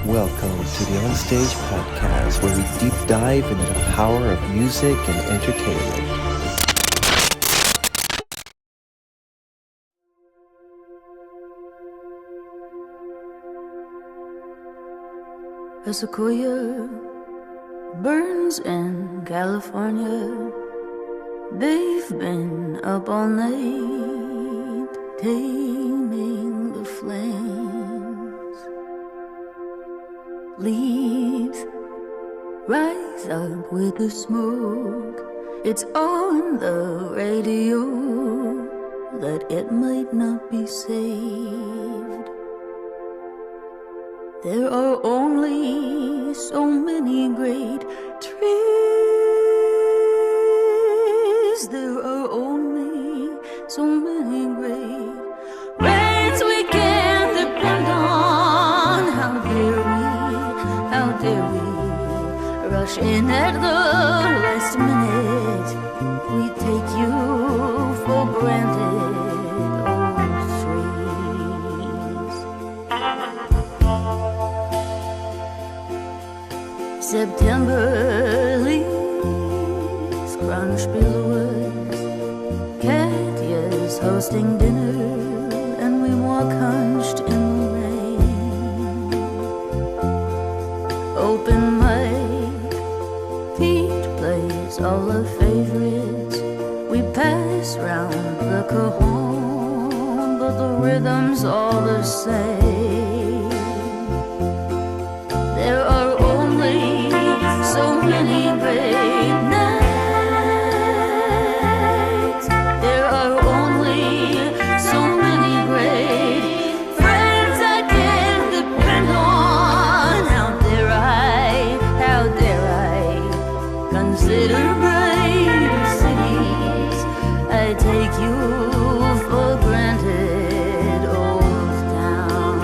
Welcome to the Onstage Podcast, where we deep dive into the power of music and entertainment. A sequoia burns in California. They've been up all night taming the flames. Leaves rise up with the smoke. It's on the radio that it might not be saved. There are only so many great trees. There are only so many great rains we can depend on. How dare we rush in at the last minute. We take you for granted. September leaves crunch billowers. Katya's hosting dinner, and we walk hunched in the rain. Open mic, Pete plays all our favorites. We pass round the cajon, but the rhythm's all the same. There are so many great nights. There are only so many great friends I can depend on. How dare I consider brighter cities? I take you for granted, old town.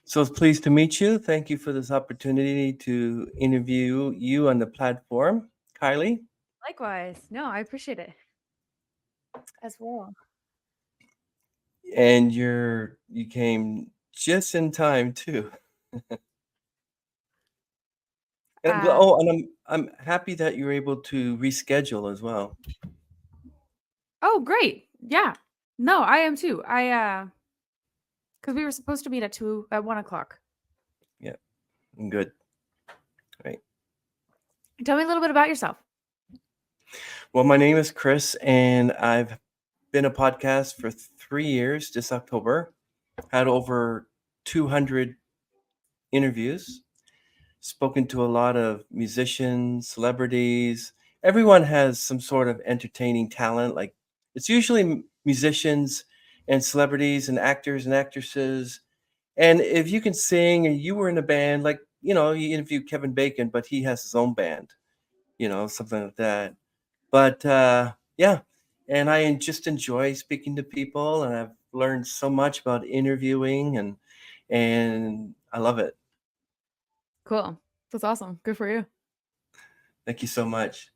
So it's pleased to meet you. Thank you for this opportunity to interview you on the platform, Kylie. Likewise. No, I appreciate it as well. And you came just in time too. And Uh, I'm happy that you're able to reschedule as well. oh, great. Yeah. No, I am too. Because we were supposed to meet at 1 o'clock. Yeah, good. Right. Tell me a little bit about yourself. Well, my name is Chris, and I've been a podcast for 3 years this October. Had over 200 interviews, spoken to a lot of musicians, celebrities. Everyone has some sort of entertaining talent. Like it's usually musicians and celebrities and actors and actresses. And if you can sing and you were in a band, like, you interviewed Kevin Bacon, but he has his own band, something like that. But yeah, and I just enjoy speaking to people, and I've learned so much about interviewing, and I love it. Cool. That's awesome. Good for you. Thank you so much.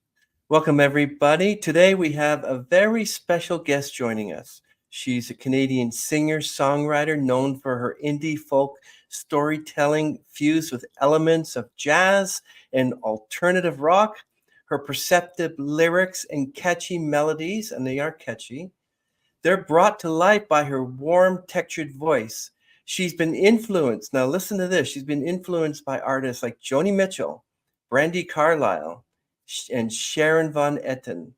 Welcome, everybody. Today we have a very special guest joining us. She's a Canadian singer-songwriter known for her indie folk storytelling fused with elements of jazz and alternative rock. Her perceptive lyrics and catchy melodies, and they are catchy, they're brought to life by her warm, textured voice. She's been influenced, now listen to this, she's been influenced by artists like Joni Mitchell, Brandy Carlisle, and Sharon Van Etten.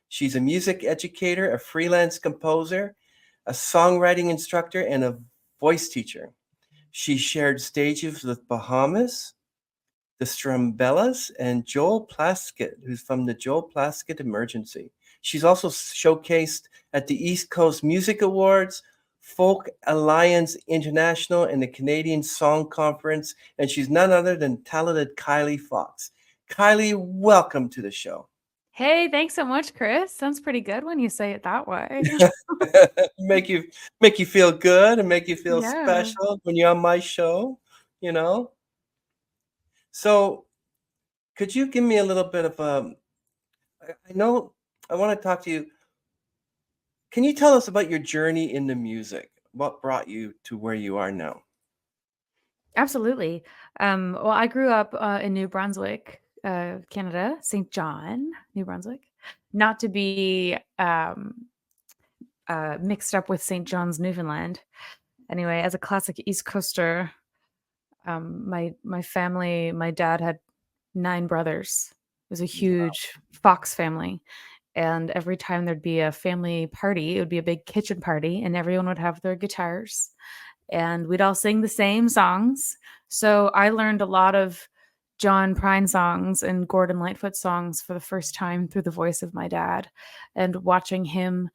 She's a music educator, a freelance composer, a songwriting instructor, and a voice teacher. She shared stages with Bahamas, The Strumbellas, and Joel Plaskett, who's from the Joel Plaskett Emergency. She's also showcased at the East Coast Music Awards, Folk Alliance International, and the Canadian Song Conference, and she's none other than talented Kylie Fox. Kylie, welcome to the show. Hey, thanks so much, Chris. Sounds pretty good when you say it that way. make you feel good and make you feel Yeah. special when you're on my show, you know. So, could you give me a little bit of I know I want to talk to you. Can you tell us about your journey into music? What brought you to where you are now? Absolutely. Well, I grew up in New Brunswick, Canada, St. John, New Brunswick. Not to be mixed up with St. John's, Newfoundland. Anyway, as a classic East Coaster, my family, my dad had 9 brothers. It was a huge Fox family. And every time there'd be a family party, it would be a big kitchen party, and everyone would have their guitars, and we'd all sing the same songs. So I learned a lot of John Prine songs and Gordon Lightfoot songs for the first time through the voice of my dad. And watching him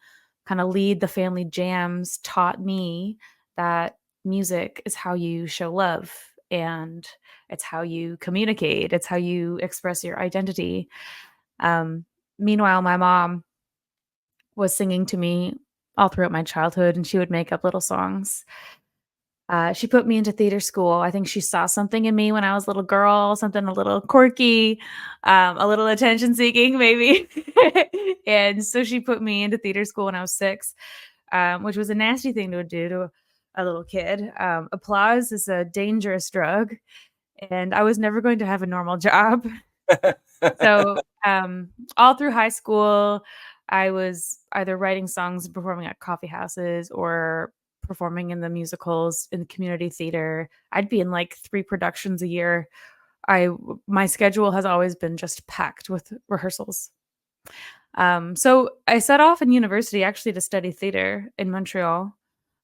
kind of lead the family jams taught me that music is how you show love, and it's how you communicate, it's how you express your identity. Meanwhile, my mom was singing to me all throughout my childhood, and she would make up little songs. She put me into theater school. I think she saw something in me when I was a little girl, something a little quirky, a little attention seeking, maybe. And so she put me into theater school when I was 6, which was a nasty thing to do to a little kid. Applause is a dangerous drug, and I was never going to have a normal job. So all through high school, I was either writing songs and performing at coffee houses or performing in the musicals in the community theater. I'd be in like 3 productions a year. My schedule has always been just packed with rehearsals. So I set off in university actually to study theater in Montreal.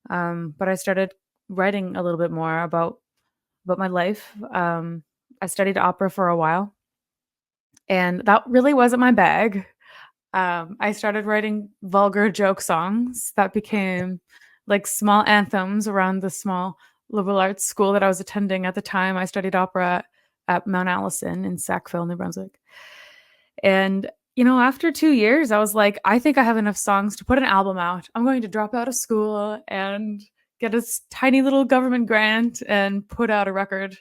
But I started writing a little bit more about my life. I studied opera for a while, and that really wasn't my bag. I started writing vulgar joke songs that became like small anthems around the small liberal arts school that I was attending at the time. I studied opera at Mount Allison in Sackville, New Brunswick. And, after 2 years, I was like, I think I have enough songs to put an album out. I'm going to drop out of school and get a tiny little government grant and put out a record.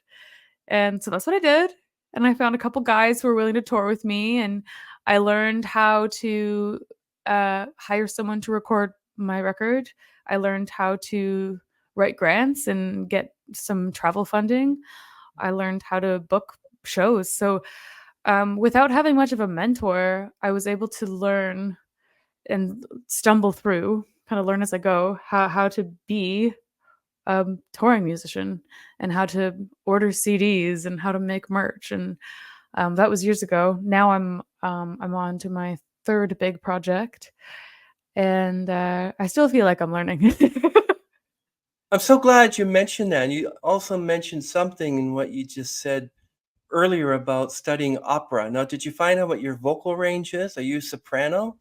And so that's what I did. And I found a couple guys who were willing to tour with me, and I learned how to hire someone to record my record. I learned how to write grants and get some travel funding. I learned how to book shows. So without having much of a mentor, I was able to learn and stumble through, kind of learn as I go, how to be a touring musician and how to order CDs and how to make merch. And that was years ago. Now I'm on to my third big project, and I still feel like I'm learning. I'm so glad you mentioned that. And you also mentioned something in what you just said earlier about studying opera. Now, did you find out what your vocal range is? Are you soprano?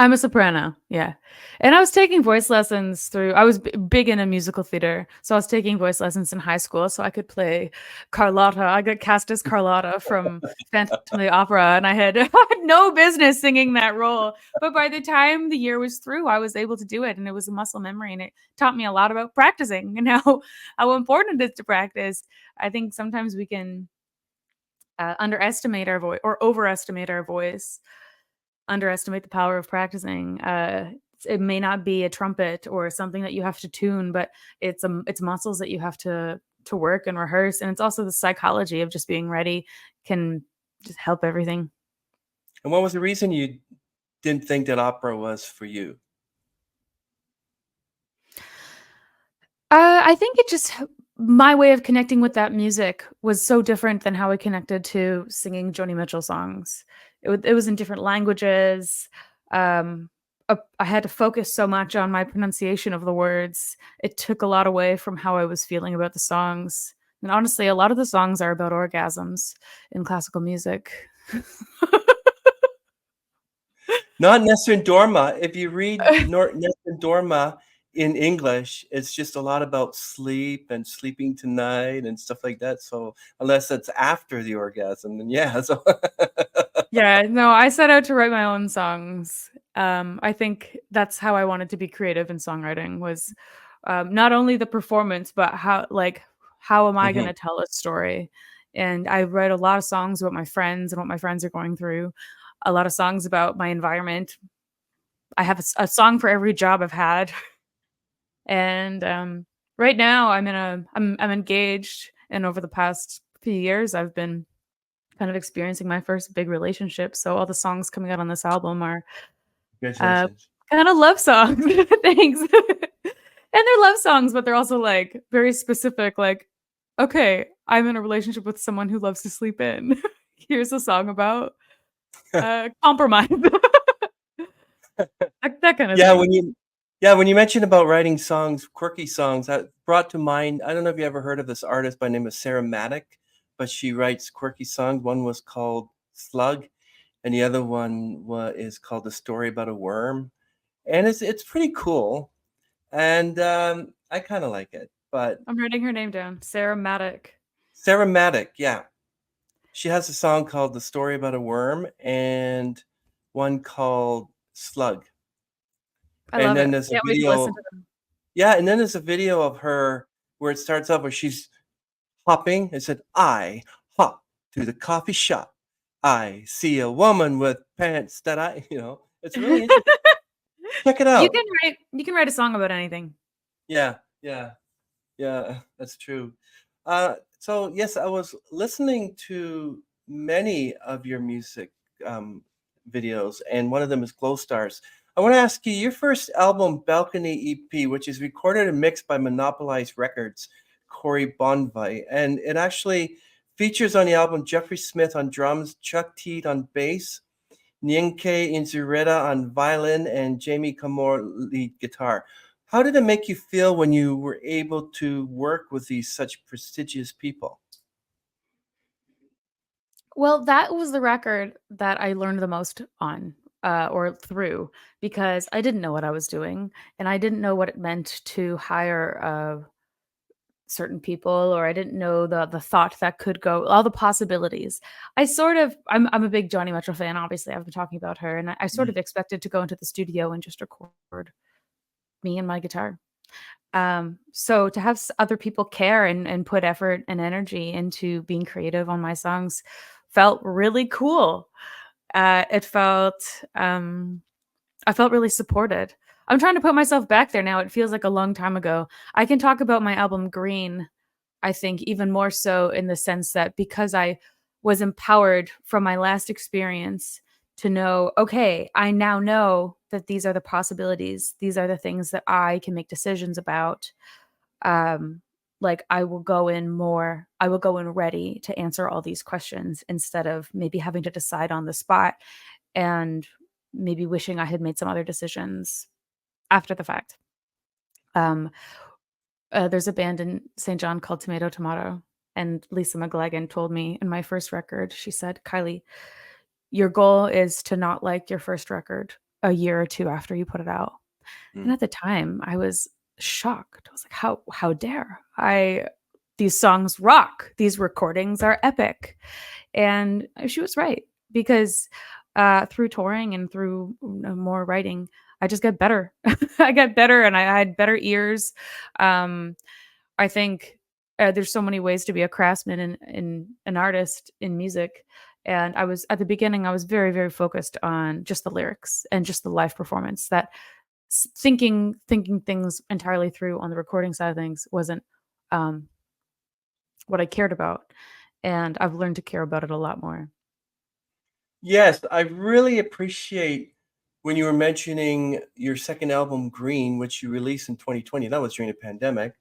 I'm a soprano, yeah. And I was taking voice lessons through I was big into musical theater, so I was taking voice lessons in high school so I could play Carlotta. I got cast as Carlotta from Phantom of the Opera, and I had I had no business singing that role. But by the time the year was through, I was able to do it, and it was a muscle memory, and it taught me a lot about practicing and how important it is to practice. I think sometimes we can underestimate our voice or overestimate our voice, underestimate the power of practicing. It may not be a trumpet or something that you have to tune, but it's muscles that you have to work and rehearse, and it's also the psychology of just being ready can just help everything. And what was the reason you didn't think that opera was for you? I think it just my way of connecting with that music was so different than how I connected to singing Joni Mitchell songs. It was in different languages. Um, I had to focus so much on my pronunciation of the words. It took a lot away from how I was feeling about the songs. And honestly, a lot of the songs are about orgasms in classical music. Not Nessun Dorma. If you read Nessun Dorma in English, it's just a lot about sleep and sleeping tonight and stuff like that. So unless it's after the orgasm, then yeah. So Yeah, no, I set out to write my own songs. I think that's how I wanted to be creative in songwriting was not only the performance, but how am I going Mhm. to tell a story? And I write a lot of songs about my friends and what my friends are going through. A lot of songs about my environment. I have a song for every job I've had, and right now I'm engaged, and over the past few years I've been kind of experiencing my first big relationship. So all the songs coming out on this album are uh, Congratulations. kind of love songs. Thanks. And they're love songs, but they're also like very specific. Like, okay, I'm in a relationship with someone who loves to sleep in. Here's a song about compromise. That kind of Yeah, thing. when you mentioned about writing songs, quirky songs, that brought to mind, I don't know if you ever heard of this artist by the name of Sarah Maddock, but she writes quirky songs. One was called Slug, and the other one is called The Story About a Worm. And it's pretty cool. And I kind of like it. But I'm writing her name down. Sarah Maddock. Sarah Maddock, yeah. She has a song called The Story About a Worm and one called Slug. I And love then it. there's a Can't wait to listen video. to them. Yeah, and then there's a video of her where it starts off where she's hopping. It said, I hop to the coffee shop. I see a woman with pants that it's really interesting. Check it You out. can write a song about anything. Yeah, yeah, yeah, that's true. So yes, I was listening to many of your music um, videos, and one of them is Glow Stars. I want to ask you your first album, Balcony EP, which is recorded and mixed by Monopolized Records, Corey Bonvite, and it actually features on the album Jeffrey Smith on drums, Chuck Teed on bass, Nienke Inzureta on violin, and Jamie Kamor lead guitar. How did it make you feel when you were able to work with these such prestigious people? Well, that was the record that I learned the most on, or through, because I didn't know what I was doing, and I didn't know what it meant to hire, certain people, or I didn't know the thought that could go all the possibilities. I'm a big Joni Mitchell fan, obviously, I've been talking about her, and I sort Mhm. of expected to go into the studio and just record me and my guitar. So to have other people care and put effort and energy into being creative on my songs felt really cool. It felt I felt really supported. I'm trying to put myself back there now. It feels like a long time ago. I can talk about my album Green, I think, even more so in the sense that because I was empowered from my last experience to know, okay, I now know that these are the possibilities. These are the things that I can make decisions about. Like I will go in ready to answer all these questions instead of maybe having to decide on the spot and maybe wishing I had made some other decisions after the fact. There's a band in St. John called Tomato Tomato, and Lisa McGlagan told me in my first record, she said, Kylie, your goal is to not like your first record a year or two after you put it out. And at the time, I was shocked. I was like, how dare these songs rock. These recordings are epic. And she was right, because through touring and through more writing, I just got better. I got better, and I had better ears. I think there's so many ways to be a craftsman and an artist in music. And I was at the beginning, I was very, very focused on just the lyrics and just the live performance. That thinking things entirely through on the recording side of things wasn't what I cared about. And I've learned to care about it a lot more. Yes, I really appreciate when you were mentioning your second album, Green, which you released in 2020. That was during the pandemic.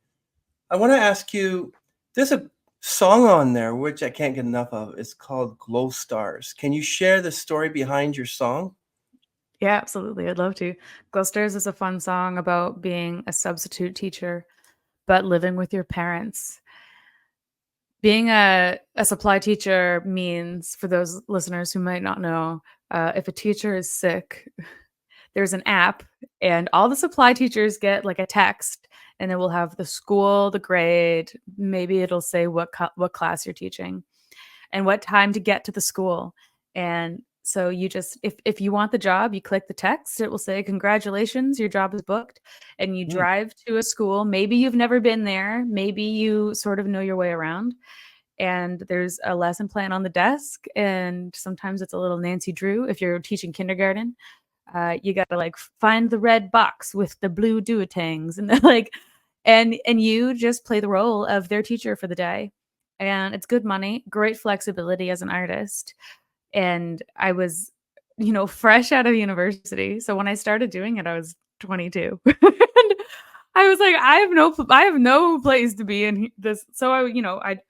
I want to ask you, there's a song on there which I can't get enough of. It's called Glow Stars. Can you share the story behind your song? Yeah, absolutely. I'd love to. Glow Stars is a fun song about being a substitute teacher, but living with your parents. Being a supply teacher means, for those listeners who might not know, if a teacher is sick, there's an app, and all the supply teachers get like a text, and it will have the school, the grade, maybe it'll say what class you're teaching, and what time to get to the school. And so you just, if you want the job, you click the text, it will say, congratulations, your job is booked. And you Mm. drive to a school. Maybe you've never been there. Maybe you sort of know your way around. And there's a lesson plan on the desk. And sometimes it's a little Nancy Drew. If you're teaching kindergarten, you got to like find the red box with the blue duotangs, and like, and you just play the role of their teacher for the day. And it's good money, great flexibility as an artist. And I was, fresh out of university. So when I started doing it, I was 22. And I was like, I have no place to be in this. So I'd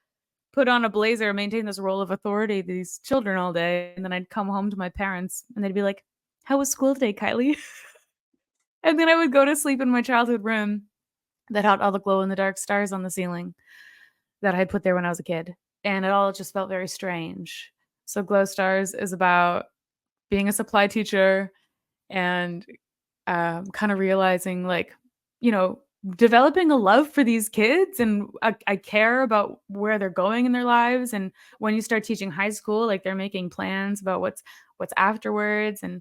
put on a blazer, maintain this role of authority to these children all day. And then I'd come home to my parents and they'd be like, how was school today, Kylie? And then I would go to sleep in my childhood room that had all the glow in the dark stars on the ceiling that I had put there when I was a kid. And it all just felt very strange. So Glow Stars is about being a supply teacher and kind of realizing, like, developing a love for these kids. And I care about where they're going in their lives. And when you start teaching high school, like, they're making plans about what's afterwards. And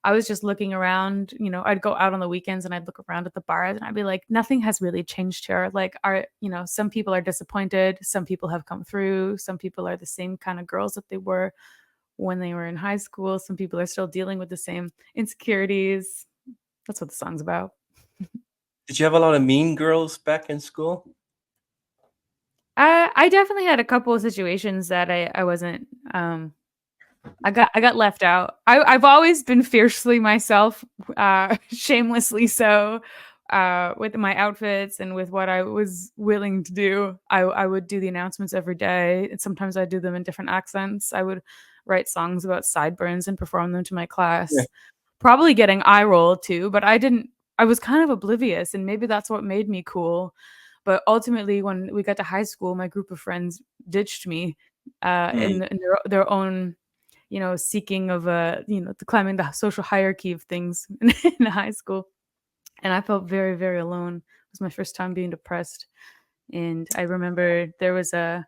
I was just looking around, I'd go out on the weekends and I'd look around at the bars and I'd be like, nothing has really changed here. Like, some people are disappointed. Some people have come through. Some people are the same kind of girls that they were when they were in high school. Some people are still dealing with the same insecurities. That's what the song's about. Did you have a lot of mean girls back in school? I definitely had a couple of situations that I wasn't, I got left out. I've always been fiercely myself, shamelessly so, with my outfits and with what I was willing to do. I would do the announcements every day, and sometimes I'd do them in different accents. I would write songs about sideburns and perform them to my class, Yeah. probably getting eye rolled too, but I was kind of oblivious, and maybe that's what made me cool. But ultimately, when we got to high school, my group of friends ditched me Mm. in their own, seeking of climbing the social hierarchy of things in high school. And I felt very, very alone. It was my first time being depressed. And I remember there was a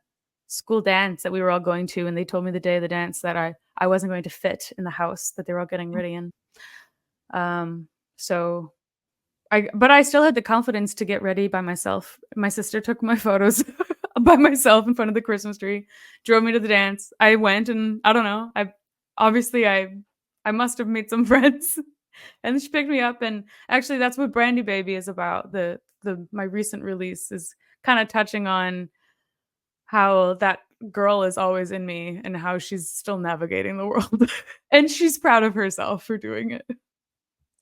school dance that we were all going to, and they told me the day of the dance that I wasn't going to fit in the house that they were all getting ready in. So but I still had the confidence to get ready by myself. My sister took my photos by myself in front of the Christmas tree, drove me to the dance. I went, and I don't know. I must have made some friends. And she picked me up, and actually that's what Brandy Baby is about. The my recent release is kind of touching on how that girl is always in me and how she's still navigating the world. And she's proud of herself for doing it.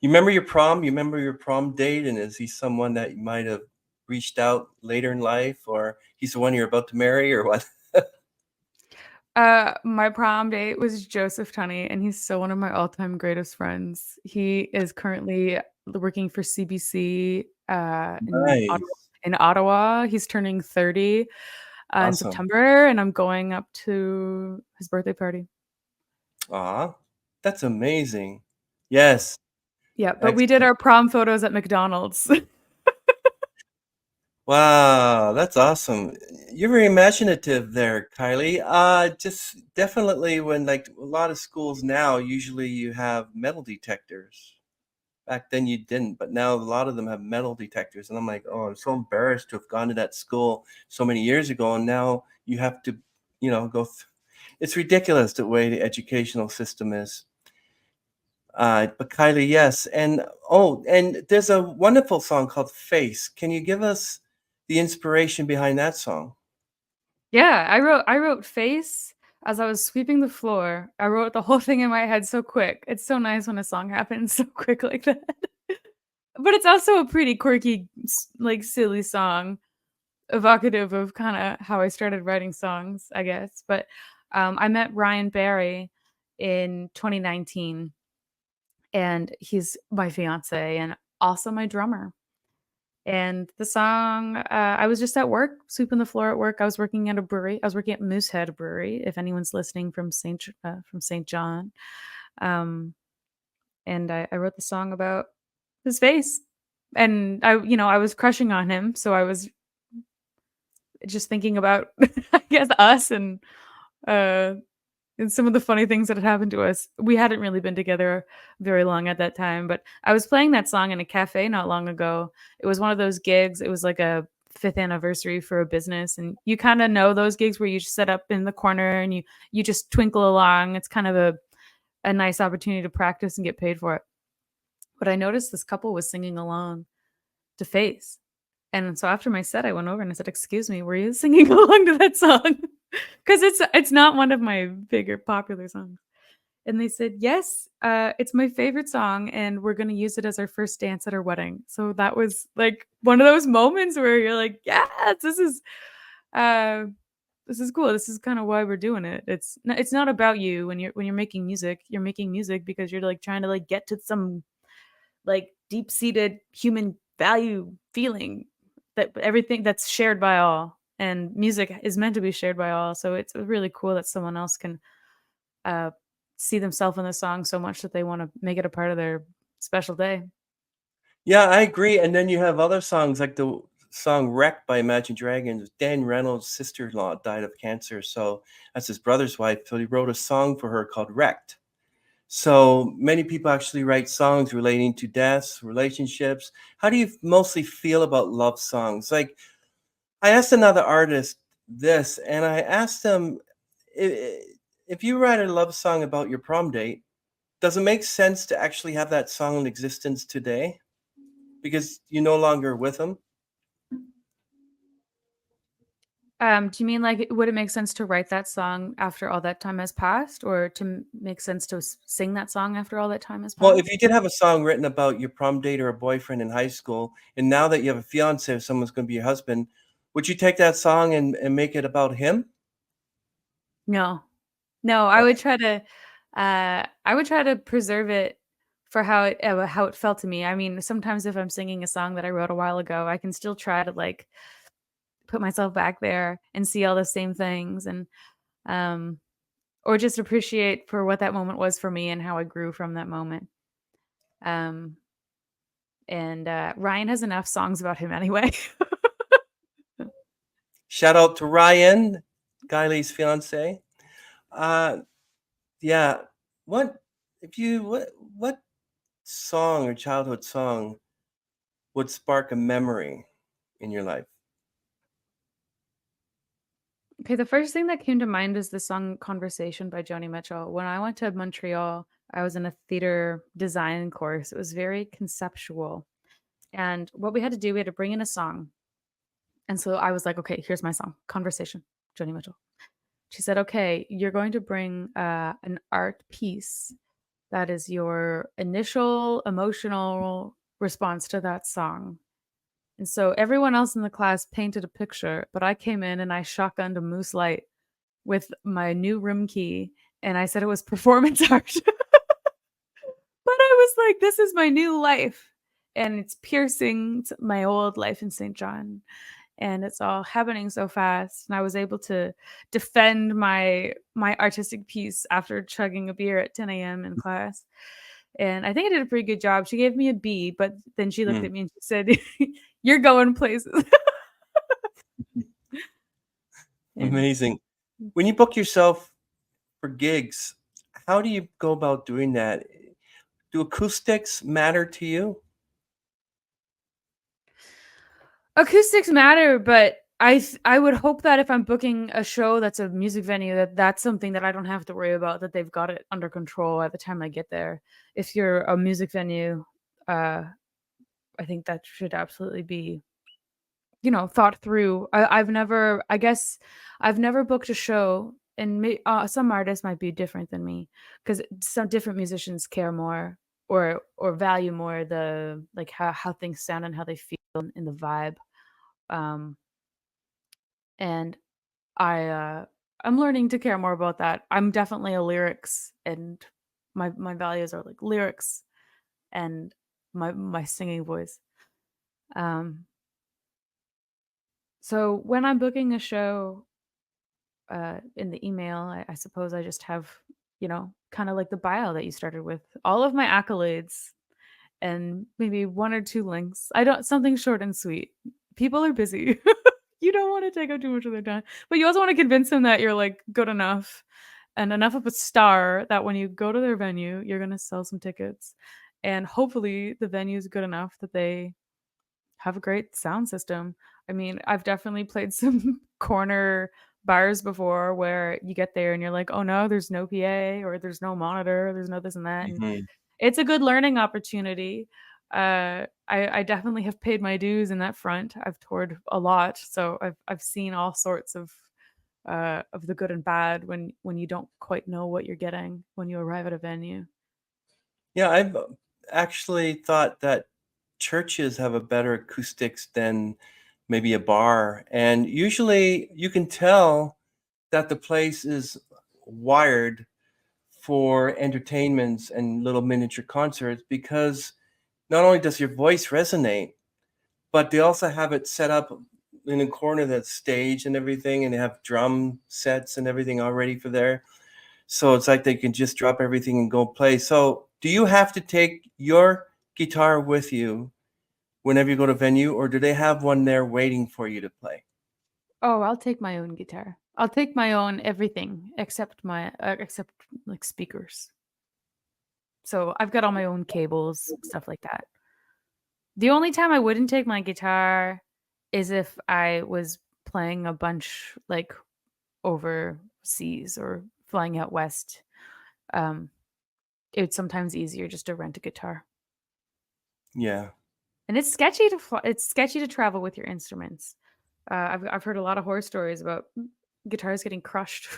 You remember your prom? You remember your prom date? And is he someone that you might have reached out later in life, or he's the one you're about to marry, or what? My prom date was Joseph Tunney, and he's still one of my all-time greatest friends. He is currently working for CBC Nice. in Ottawa. He's turning 30 in Awesome. September, and I'm going up to his birthday party. Aw, that's amazing. Yes, Yeah, but we did excellent. our prom photos at McDonald's. Wow, that's awesome. You're very imaginative there, Kylie. Just definitely when like a lot of schools now, usually you have metal detectors. Back then you didn't, but now a lot of them have metal detectors. And I'm like, oh, I'm so embarrassed to have gone to that school so many years ago. And now you have to, go it's ridiculous the way the educational system is. But Kylie, yes. And there's a wonderful song called Face. Can you give us the inspiration behind that song? Yeah, I wrote Face as I was sweeping the floor. I wrote the whole thing in my head so quick. It's so nice when a song happens so quick like that. But it's also a pretty quirky, like silly song, evocative of kind of how I started writing songs, I guess. But I met Ryan Barry in 2019, and he's my fiance and also my drummer. And the song, I was just at work, sweeping the floor at work. I was working at a brewery. I was working at Moosehead Brewery, if anyone's listening from St. John. Um, and I wrote the song about his face, and I was crushing on him, so I was just thinking about, I guess, us uh, and some of the funny things that had happened to us. We hadn't really been together very long at that time, but I was playing that song in a cafe not long ago. It was one of those gigs. It was like a fifth anniversary for a business, and you kind of know those gigs where you just sit up in the corner and you just twinkle along. It's kind of a nice opportunity to practice and get paid for it. But I noticed this couple was singing along to Face. And so after my set, I went over and I said, "Excuse me, were you singing along to that song?" Because it's not one of my bigger popular songs. And they said, "Yes, it's my favorite song, and we're gonna use it as our first dance at our wedding." So that was like one of those moments where you're like, "Yes, uh, this is cool. This is kind of why we're doing it." It's not about you when you're making music. You're making music because you're like trying to like get to some like deep-seated human value feeling that everything that's shared by all, and music is meant to be shared by all. So it's really cool that someone else can uh, see themselves in the song so much that they want to make it a part of their special day. Yeah, I agree. And then you have other songs like the song Wreck by Imagine Dragons. Dan Reynolds' sister-in-law died of cancer. So that's his brother's wife. So he wrote a song for her called Wrecked. So many people actually write songs relating to deaths, relationships. How do you mostly feel about love songs? Like I asked another artist this, and I asked them if you write a love song about your prom date, does it make sense to actually have that song in existence today? Because you're no longer with them? Do you mean like would it make sense to write that song after all that time has passed, or to make sense to sing that song after all that time has Well, if passed? you did have a song written about your prom date or a boyfriend in high school, and now that you have a fiance, if someone's going to be your husband, would you take that song and make it about him? No, no, I would try to preserve it for how it felt to me. I mean, sometimes if I'm singing a song that I wrote a while ago, I can still try to like put myself back there and see all the same things, and um or just appreciate for what that moment was for me and how I grew from that moment. Um and Ryan has enough songs about him anyway. Shout out to Ryan, Kylie's fiance. Uh, yeah. What what song or childhood song would spark a memory in your life? Okay, the first thing that came to mind is the song Conversation by Joni Mitchell. When I went to Montreal, I was in a theater design course. It was very conceptual. And what we had to do, we had to bring in a song. And so I was like, okay, here's my song, Conversation, Joni Mitchell. She said, okay, you're going to bring an art piece that is your initial emotional response to that song. And so everyone else in the class painted a picture, but I came in and I shotgunned a moose light with my new room key, and I said it was performance art. But I was like, this is my new life, and it's piercing my old life in St. John, and it's all happening so fast. And I was able to defend my artistic piece after chugging a beer at 10 a.m. in class. And I think I did a pretty good job. She gave me a B, but then she looked Mm. at me and she said, "You're going places." And Amazing. When you book yourself for gigs, how do you go about doing that? Do acoustics matter to you? acoustics matter, but I would hope that if I'm booking a show that's a music venue, that's something that I don't have to worry about, that they've got it under control at the time I get there. If you're a music venue, uh, I think that should absolutely be, thought through. I guess I've never booked a show, and some artists might be different than me, because some different musicians care more or value more the like how things sound and how they feel in the vibe. Um, and I'm learning to care more about that. I'm definitely a lyrics, and my values are like lyrics and my singing voice. Um, so when I'm booking a show, in the email, I suppose I just have, kind of like the bio that you started with, all of my accolades and maybe one or two links. I don't something short and sweet. People are busy. You don't want to take up too much of their time, but you also want to convince them that you're like good enough and enough of a star that when you go to their venue, you're gonna sell some tickets, and hopefully the venue is good enough that they have a great sound system. I mean, I've definitely played some corner bars before where you get there and you're like, "Oh no, there's no PA or there's no monitor, there's no this and that." And Mhm. it's a good learning opportunity. I definitely have paid my dues in that front. I've toured a lot, so I've seen all sorts of the good and bad when you don't quite know what you're getting when you arrive at a venue. Yeah, I've actually thought that churches have a better acoustics than maybe a bar. And usually you can tell that the place is wired for entertainments and little miniature concerts because not only does your voice resonate, but they also have it set up in a corner that's staged and everything, and they have drum sets and everything already for there. So it's like they can just drop everything and go play. So do you have to take your guitar with you whenever you go to venue, or do they have one there waiting for you to play? Oh, I'll take my own guitar. I'll take my own everything except like speakers. So I've got all my own cables, stuff like that. The only time I wouldn't take my guitar is if I was playing a bunch like overseas or flying out west. Um, it's sometimes easier just to rent a guitar. Yeah. And it's sketchy to travel with your instruments. I've heard a lot of horror stories about guitars getting crushed.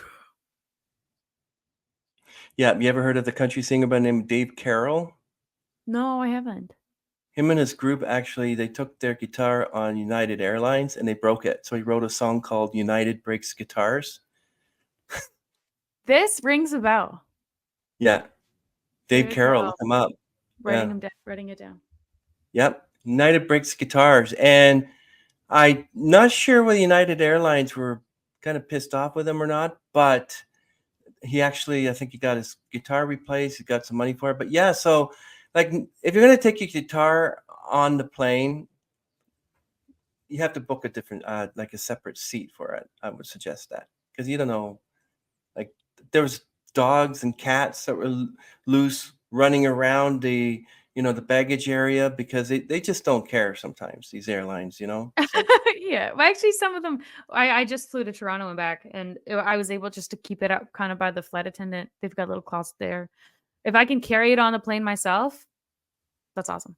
Yeah. You ever heard of the country singer by the name of Dave Carroll? No, I haven't. Him and his group actually they took their guitar on United Airlines and they broke it. So he wrote a song called United Breaks Guitars. This rings a bell. Yeah. Dave Very Carroll, well. look him up. Yeah. Writing it down. Yep. United Breaks Guitars. And I'm not sure whether United Airlines were kind of pissed off with him or not, but he actually, I think he got his guitar replaced. He got some money for it. But yeah, so like if you're going to take your guitar on the plane, you have to book a different, like a separate seat for it. I would suggest that because you don't know, like there was dogs and cats that were loose running around the, the baggage area, because they just don't care sometimes, these airlines, So Yeah. Well, actually, some of them, I just flew to Toronto and back, and I was able just to keep it up kind of by the flight attendant. They've got a little closet there. If I can carry it on the plane myself, that's awesome.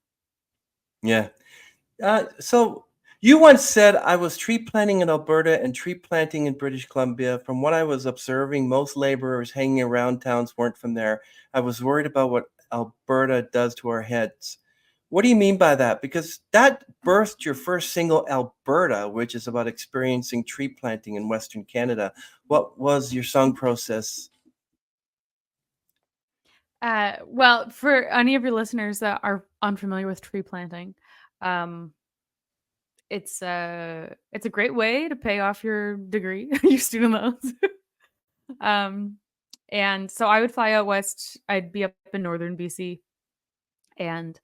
yeah. So you once said, I was tree planting in Alberta and tree planting in British Columbia. From what I was observing, most laborers hanging around towns weren't from there. I was worried about what Alberta does to our heads. What do you mean by that? Because that birthed your first single, Alberta, which is about experiencing tree planting in Western Canada. What was your song process? Well, for any of your listeners that are unfamiliar with tree planting, um, it's a great way to pay off your degree, your student loans. um, and so I would fly out west. I'd be up in northern BC, and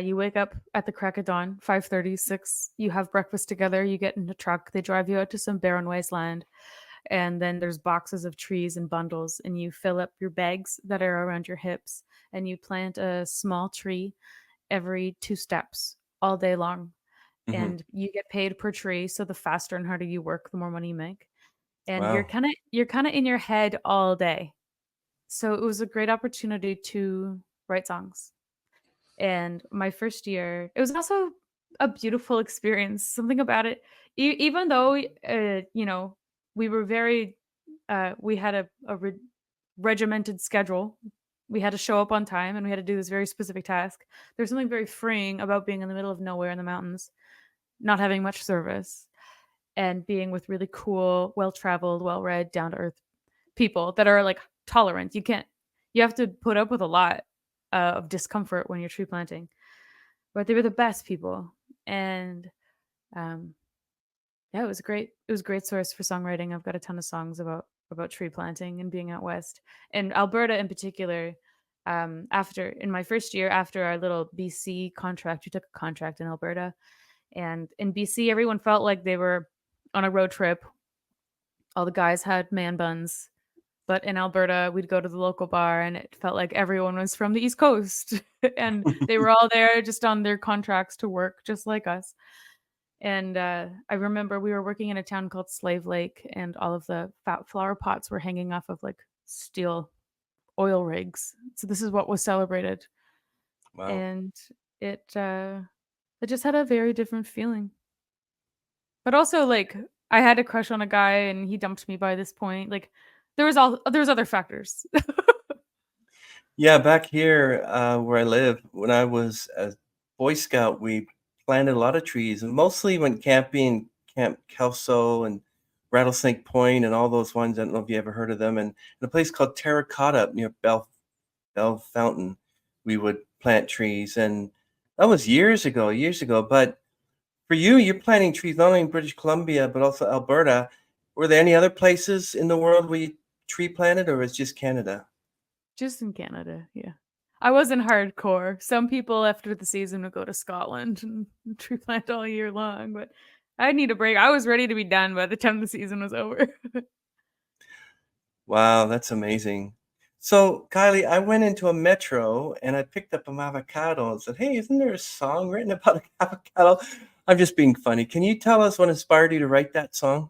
you wake up at the crack of dawn, 5:30, 6. You have breakfast together. You get in a truck. They drive you out to some barren wasteland, and then there's boxes of trees and bundles, and you fill up your bags that are around your hips, and you plant a small tree every 2 steps all day long, Hmm. and you get paid per tree. So the faster and harder you work, the more money you make, and you're Wow. kind of you're kind of in your head all day. So it was a great opportunity to write songs. And my first year, it was also a beautiful experience. Something about it, even though we were very, we had a regimented schedule. We had to show up on time, and we had to do this very specific task. There's something very freeing about being in the middle of nowhere in the mountains, not having much service, and being with really cool, well-traveled, well-read, down-to-earth people that are like tolerant. You have to put up with a lot of discomfort when you're tree planting, but they were the best people. And um, yeah, it was a great source for songwriting. I've got a ton of songs about tree planting and being out west, and Alberta in particular. After in my first year, after our little BC contract, we took a contract in Alberta, and in BC, everyone felt like they were on a road trip. All the guys had man buns, but in Alberta, we'd go to the local bar and it felt like everyone was from the East Coast and they were all there just on their contracts to work just like us. And I remember we were working in a town called Slave Lake, and all of the fat flower pots were hanging off of like steel oil rigs. So this is what was celebrated. Wow. And it uh it just had a very different feeling. But also, like, I had a crush on a guy and he dumped me by this point. Like, there was other factors. Yeah, back here where I live, when I was a Boy Scout, we planted a lot of trees and mostly went camping, Camp Kelso and Rattlesnake Point and all those ones. I don't know if you ever heard of them. And in a place called Terracotta near Bell Fountain, we would plant trees. And that was years ago. But for you, you're planting trees not only in British Columbia, but also Alberta. Were there any other places in the world where you tree planted, or was it just Canada? Just in Canada, yeah. I wasn't hardcore. Some people after the season would go to Scotland and tree plant all year long, but I need a break. I was ready to be done by the time the season was over. Wow, that's amazing. So, Kylie, I went into a metro and I picked up an avocado and said, "Hey, isn't there a song written about an avocado?" I'm just being funny. Can you tell us what inspired you to write that song?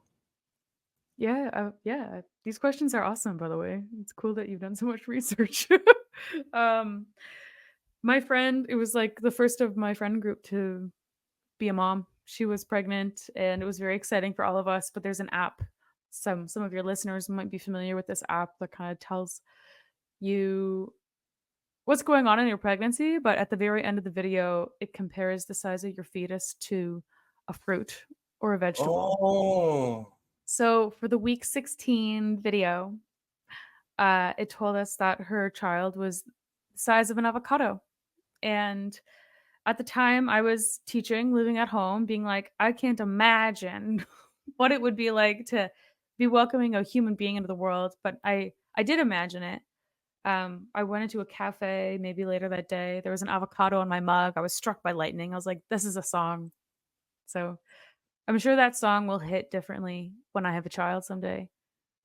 Yeah, yeah. These questions are awesome, by the way. It's cool that you've done so much research. um, my friend, it was like the first of my friend group to be a mom. She was pregnant, and it was very exciting for all of us. But there's an app. Some of your listeners might be familiar with this app that kind of tells you what's going on in your pregnancy. But at the very end of the video, it compares the size of your fetus to a fruit or a vegetable. Oh, So for the week 16 video, it told us that her child was the size of an avocado. And at the time, I was teaching, living at home, being like, I can't imagine what it would be like to be welcoming a human being into the world. But I did imagine it. I went into a cafe maybe later that day. There was an avocado in my mug. I was struck by lightning. I was like, this is a song. So I'm sure that song will hit differently when I have a child someday.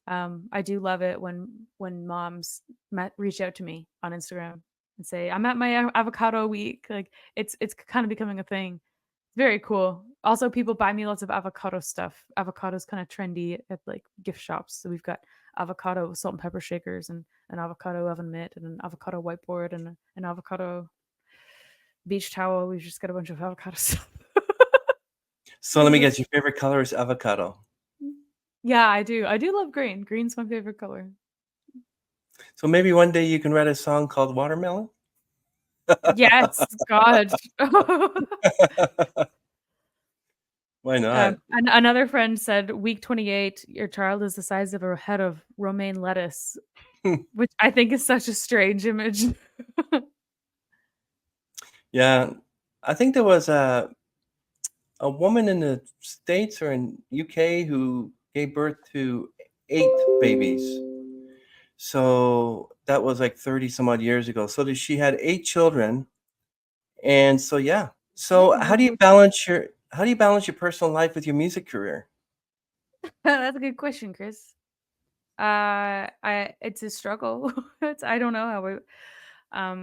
I do love it when moms reach out to me on Instagram and say, "I'm at my avocado week." Like it's kind of becoming a thing. Very cool. Also, people buy me lots of avocado stuff. Avocado's kind of trendy at like gift shops. So we've got avocado salt and pepper shakers and an avocado oven mitt and an avocado whiteboard and an avocado beach towel. We've just got a bunch of avocado stuff. So let me guess, your favorite color is avocado. Yeah, I do. I do love green. Green's my favorite color. So maybe one day you can write a song called Watermelon? Yes, God. Why not? Another friend said, week 28, your child is the size of a head of romaine lettuce, which I think is such a strange image. Yeah, I think there was a woman in the States or in UK who gave birth to 8 babies. So that was like 30 some odd years ago. So she had 8 children. And so yeah. So how do you balance your personal life with your music career? That's a good question, Chris. It's a struggle. I don't know how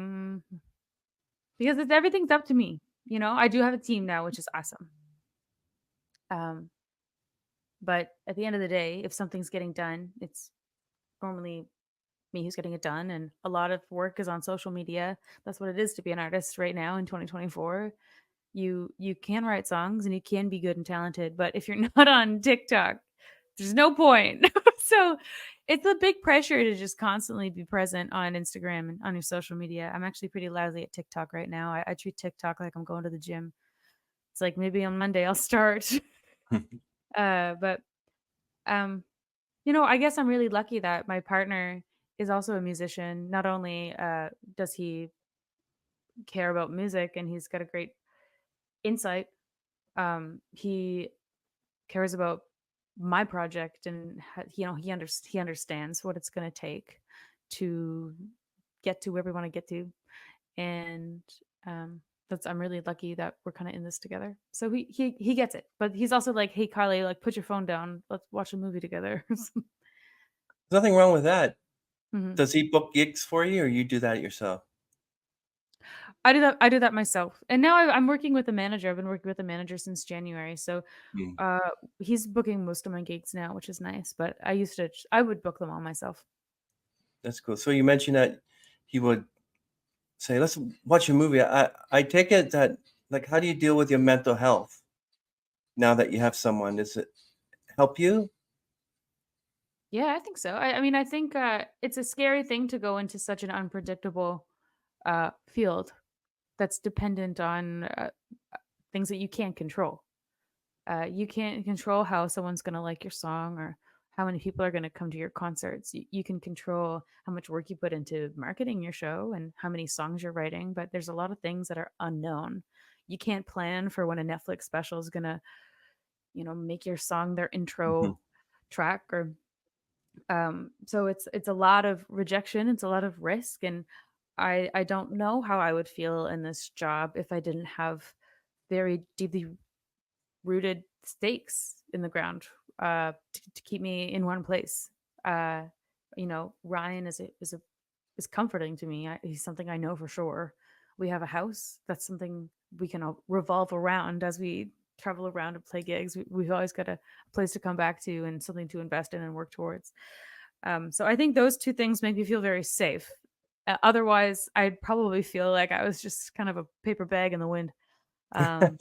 because everything's up to me. You know, I do have a team now, which is awesome. But at the end of the day, if something's getting done, it's normally me who's getting it done, and a lot of work is on social media. That's what it is to be an artist right now in 2024. You can write songs and you can be good and talented, but if you're not on TikTok, there's no point. So it's a big pressure to just constantly be present on Instagram and on your social media. I'm actually pretty lousy at TikTok right now. I treat TikTok like I'm going to the gym. It's like maybe on Monday I'll start. But you know, I guess I'm really lucky that my partner is also a musician. Not only does he care about music and he's got a great insight, he cares about my project and you know he understands what it's going to take to get to where we want to get to, and that's I'm really lucky that we're kind of in this together. So he gets it, but he's also like, "Hey, Kylie, like put your phone down. Let's watch a movie together." There's nothing wrong with that. Mhm. Does he book gigs for you or you do that yourself? I do that. I do that myself, and now I'm working with a manager. I've been working with a manager since January, so Mm, uh, he's booking most of my gigs now, which is nice. But I would book them all myself. that's cool. So you mentioned that he would say, "Let's watch a movie." I take it that like how do you deal with your mental health now that you have someone? Does it help you? Yeah, I think so. I mean, I think it's a scary thing to go into such an unpredictable field that's dependent on things that you can't control. You can't control how someone's going to like your song or how many people are going to come to your concerts. You can control how much work you put into marketing your show and how many songs you're writing, but there's a lot of things that are unknown. You can't plan for when a Netflix special is going to, you know, make your song their Mhm. intro track or so it's a lot of rejection, it's a lot of risk, and I don't know how I would feel in this job if I didn't have very deeply rooted stakes in the ground to keep me in one place. uh you know, Ryan is comforting to me. He's something I know for sure. We have a house. That's something we can all revolve around as we travel around and play gigs. We've always got a place to come back to and something to invest in and work towards. So I think those two things make me feel very safe. Otherwise, I'd probably feel like I was just kind of a paper bag in the wind. Um,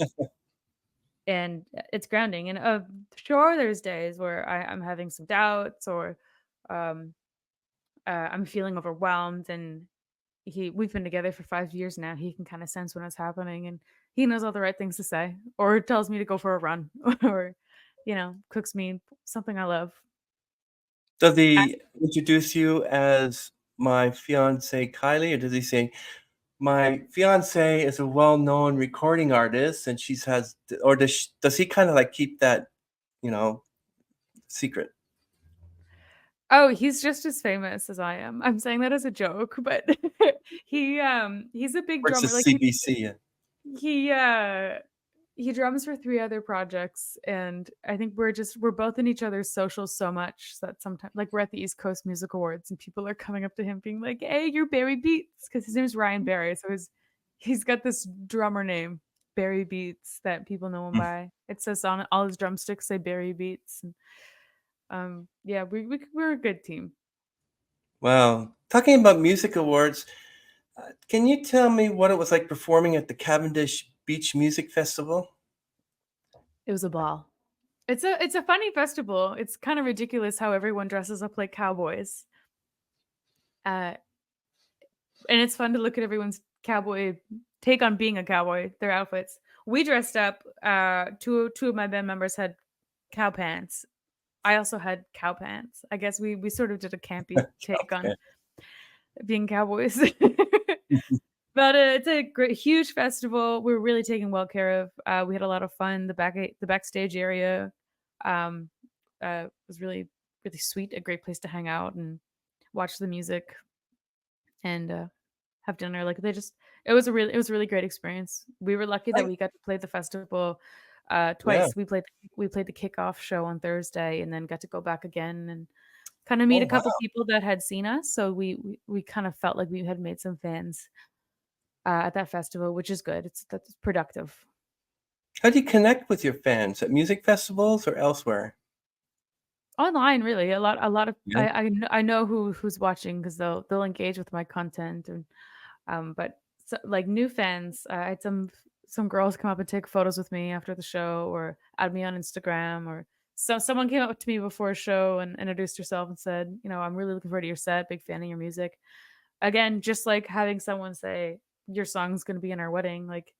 and it's grounding. And sure, there's days where I'm having some doubts or um, I'm feeling overwhelmed. And we've been together for 5 years now. He can kind of sense when it's happening, and he knows all the right things to say, or tells me to go for a run, or you know, cooks me something I love. Does he introduce you as my fiance Kylie, or does he say, my fiance is a well-known recording artist and she's has, or does he kind of like keep that, you know, secret? Oh, he's just as famous as I am. I'm saying that as a joke, but he's a big Works at drummer. Like CBC. he he drums for 3 other projects, and I think we're both in each other's socials so much that sometimes, like, we're at the East Coast Music Awards and people are coming up to him being like, "Hey, you're Barry Beats," because his name is Ryan Barry, so he's got this drummer name, Barry Beats, that people know him Mm. by. It says on all his drumsticks say Barry Beats. And, yeah, we're a good team. Wow. Talking about music awards, can you tell me what it was like performing at the Cavendish Beach Music Festival? It was a ball. It's a funny festival. It's kind of ridiculous how everyone dresses up like cowboys. Uh, and it's fun to look at everyone's cowboy take on being a cowboy, their outfits. We dressed up. Two of my band members had cow pants. I also had cow pants. I guess we sort of did a campy take on Okay. being cowboys. But it's a great, huge festival. We're really taken well care of. We had a lot of fun. The backstage area um, was really really sweet. A great place to hang out and watch the music and have dinner. Like, it was a really great experience. We were lucky that I we got to play the festival Yeah. twice. We played the kickoff show on Thursday and then got to go back again and kind of meet Oh, a wow. couple people that had seen us. So we kind of felt like we had made some fans at that festival, which is good. That's productive. How do you connect with your fans at music festivals or elsewhere? Online, really, a lot of Yeah. I know who's watching because they'll engage with my content. And but so, like, new fans, I had some girls come up and take photos with me after the show or add me on Instagram. Or someone came up to me before a show and introduced herself and said, I'm really looking forward to your set, big fan of your music. Again, just like having someone say your song's going to be in our wedding, like,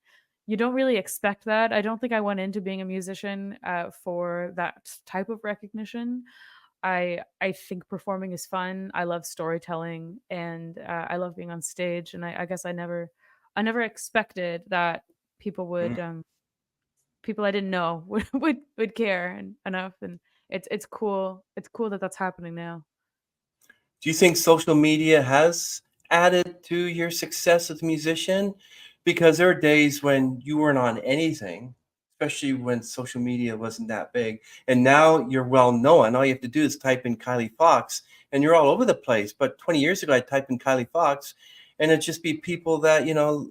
you don't really expect that. I don't think I went into being a musician for that type of recognition. I think performing is fun. I love storytelling, and I love being on stage. And I guess I never expected that people Mhm. would people I didn't know would care enough. And it's cool. It's cool that that's happening now. Do you think social media has added to your success as a musician? Because there are days when you weren't on anything, especially when social media wasn't that big. And now you're well known. All you have to do is type in Kylie Fox and you're all over the place. But 20 years ago, I typed in Kylie Fox and it'd just be people that,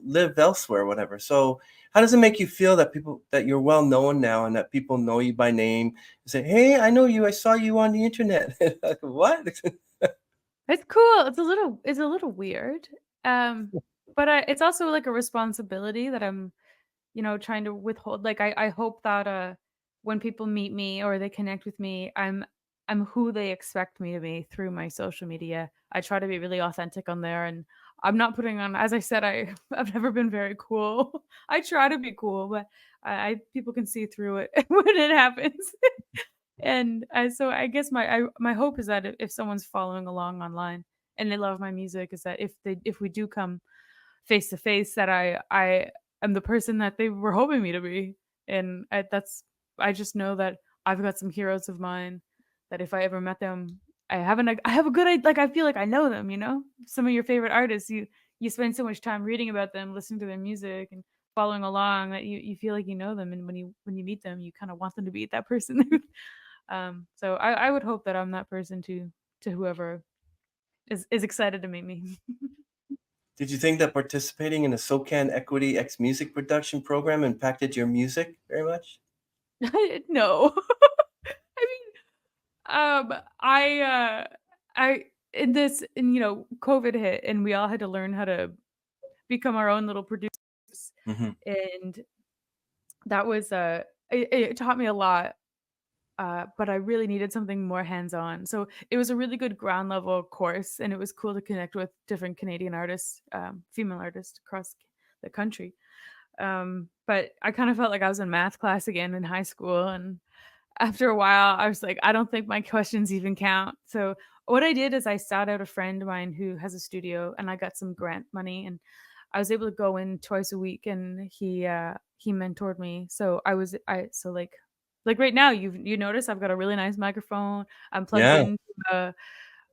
live elsewhere, or whatever. So how does it make you feel that you're well known now and that people know you by name and say, "Hey, I know you. I saw you on the internet." Like, what? It's cool. It's a little weird. Um, but it's also like a responsibility that I'm, trying to withhold. Like, I hope that when people meet me or they connect with me, I'm who they expect me to be through my social media. I try to be really authentic on there, and I'm not putting on, as I said, I've never been very cool. I try to be cool, but I people can see through it when it happens. And so I guess my hope is that if someone's following along online and they love my music, is that if we do come face to face, that I am the person that they were hoping me to be. And I just know that I've got some heroes of mine that if I ever met them, I have a good like, I feel like I know them. Some of your favorite artists, you spend so much time reading about them, listening to their music, and following along, that you feel like you know them. And when you meet them, you kind of want them to be that person. So I would hope that I'm that person to whoever is excited to meet me. Did you think that participating in the SoCan Equity X Music production program impacted your music very much? No. I mean, I in this and COVID hit and we all had to learn how to become our own little producers. Mhm. And that was it taught me a lot. But I really needed something more hands-on. So it was a really good ground level course, and it was cool to connect with different Canadian artists, female artists across the country. But I kind of felt like I was in math class again in high school, and after a while, I was like, I don't think my questions even count. So what I did is I sought out a friend of mine who has a studio, and I got some grant money, and I was able to go in twice a week, and he mentored me. So like right now, you notice I've got a really nice microphone. I'm plugged Yeah, in to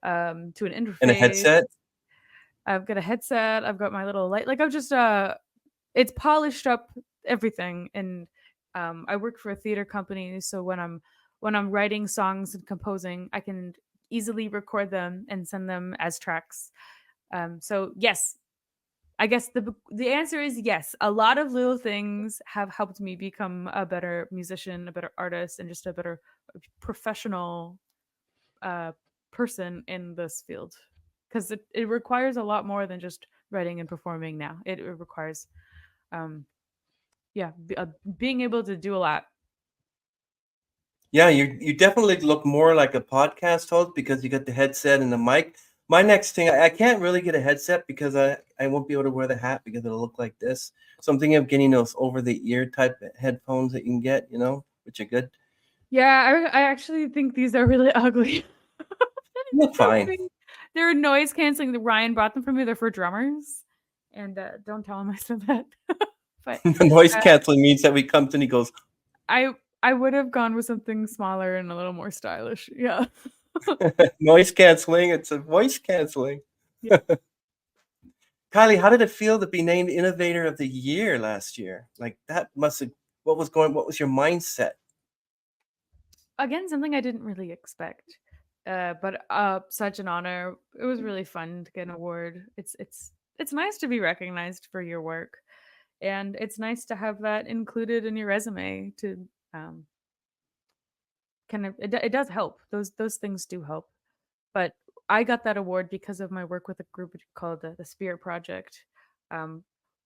an and a interface. headset? I've got a headset. I've got my little light. Like, I've just it's polished up everything, and I work for a theater company, so when I'm writing songs and composing, I can easily record them and send them as tracks. So yes, I guess the answer is yes. A lot of little things have helped me become a better musician, a better artist, and just a better professional uh, person in this field. Because it requires a lot more than just writing and performing now. It requires, um, yeah, being able to do a lot. Yeah, you definitely look more like a podcast host because you got the headset and the mic. My next thing, I can't really get a headset because I won't be able to wear the hat because it'll look like this. So I'm thinking of getting those over the ear type headphones that you can get, which are good. Yeah, I actually think these are really ugly. Look fine. They're noise canceling. Ryan brought them for me. They're for drummers, and don't tell him I said that. But The noise uh, canceling means that we come to and he goes, I I would have gone with something smaller and a little more stylish. Yeah. noise canceling. It's a voice canceling. Yeah. Kylie, how did it feel to be named Innovator of the Year last year? Like that must have, what was your mindset? Again, something I didn't really expect. But such an honor. It was really fun to get an award. It's nice to be recognized for your work, and it's nice to have that included in your resume to um kind of it does help. Those things do help. But I got that award because of my work with a group called the Spirit Project. Um,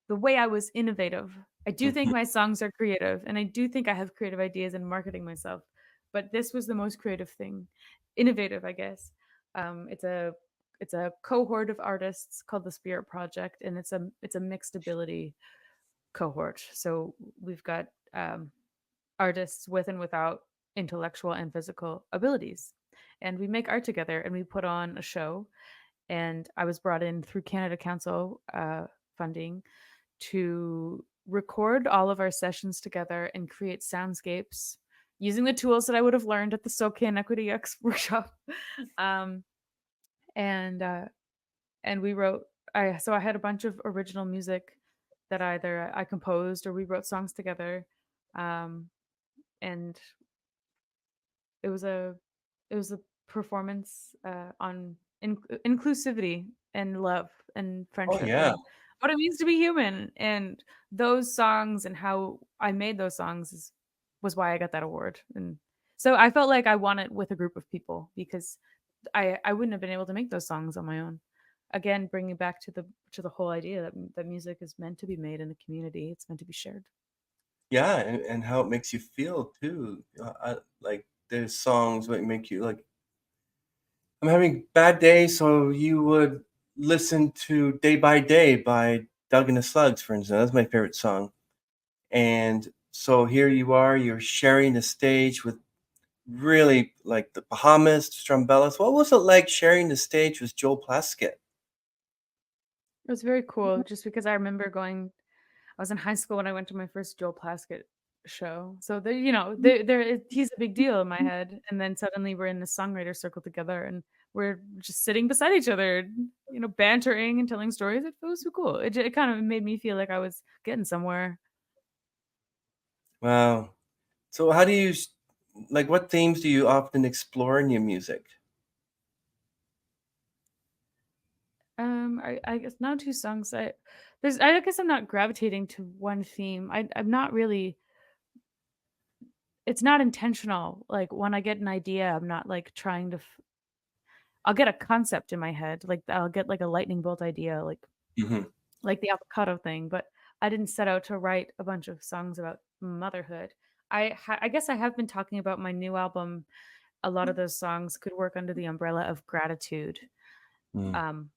the way I was innovative. I do think Mhm. my songs are creative, and I do think I have creative ideas in marketing myself. But this was the most creative thing, innovative, I guess. It's a cohort of artists called the Spirit Project, and it's a mixed ability cohort. So we've got artists with and without intellectual and physical abilities. And we make art together and we put on a show. And I was brought in through Canada Council funding to record all of our sessions together and create soundscapes using the tools that I would have learned at the SoCan Equity X workshop. Um, and and we wrote. I had a bunch of original music that either I composed or we wrote songs together. Um, and it was a it was a performance on inclusivity and love and Oh friendship yeah. and what it means to be human. And those songs and how I made those songs was why I got that award. And so I felt like I won it with a group of people because I wouldn't have been able to make those songs on my own. Again, bringing back to the whole idea that music is meant to be made in the community. It's meant to be shared. Yeah, and how it makes you feel too. Like there's songs that make you like, I'm having a bad day, so you would listen to Day by Day by Doug and the Slugs, for instance. That's my favorite song. And so here you are, you're sharing the stage with really like the Bahamas, Strumbellas. What was it like sharing the stage with Joe Plaskett? It was very cool just because I remember going I was in high school when I went to my first Joel Plaskett show. So he's a big deal in my head. And then suddenly we're in the songwriter circle together and we're just sitting beside each other, bantering and telling stories. It was so cool. It kind of made me feel like I was getting somewhere. Wow. So how do you like what themes do you often explore in your music? I guess now two songs. I guess I'm not gravitating to one theme. I'm not really. It's not intentional. Like when I get an idea, I'm not like trying to I'll get a concept in my head, like I'll get like a lightning bolt idea, Mhm. like the avocado thing, but I didn't set out to write a bunch of songs about motherhood. I guess I have been talking about my new album. A lot of those songs could work under the umbrella of gratitude, Mm. um,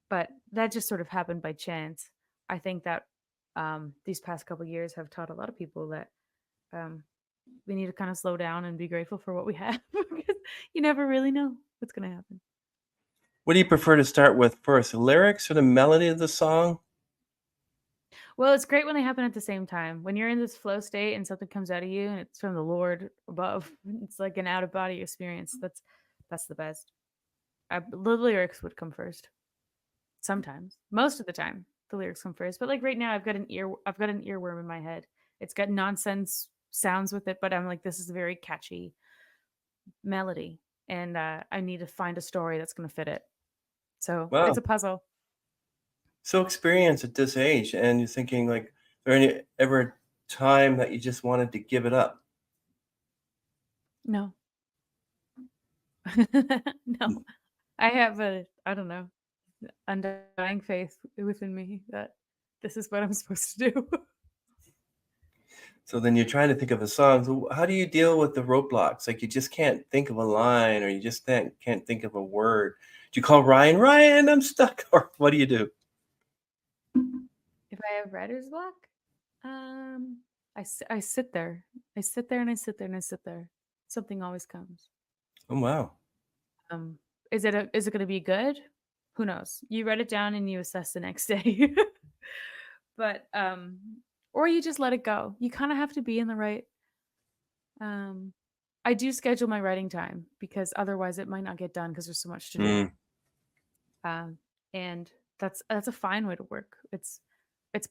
but that just sort of happened by chance. I think that these past couple years have taught a lot of people that um, we need to kind of slow down and be grateful for what we have because you never really know what's going to happen. What do you prefer to start with first, the lyrics or the melody of the song? Well, it's great when they happen at the same time. When you're in this flow state and something comes out of you and it's from the Lord above, it's like an out of body experience. That's the best. The lyrics would come first. Sometimes, most of the time, the lyrics come first. But like right now, I've got an earworm in my head. It's got nonsense sounds with it, but I'm like, this is a very catchy melody, and I need to find a story that's going to fit it. So it's Wow. a puzzle. So experienced at this age, and you're thinking like, there any ever time that you just wanted to give it up? No. No. I have I don't know, undying faith within me that this is what I'm supposed to do. So then you're trying to think of a song. So how do you deal with the roadblocks? Like you just can't think of a line, or you just can't think of a word. Do you call Ryan? Ryan, I'm stuck. Or what do you do? If I have writer's block, I sit there. I sit there and I sit there and I sit there. Something always comes. Oh wow. Um, is it going to be good? Who knows? You write it down and you assess the next day. But or you just let it go. You kind of have to be in the right. Um, I do schedule my writing time because otherwise it might not get done because there's so much to do. Mm, Um, and that's a fine way to work. It's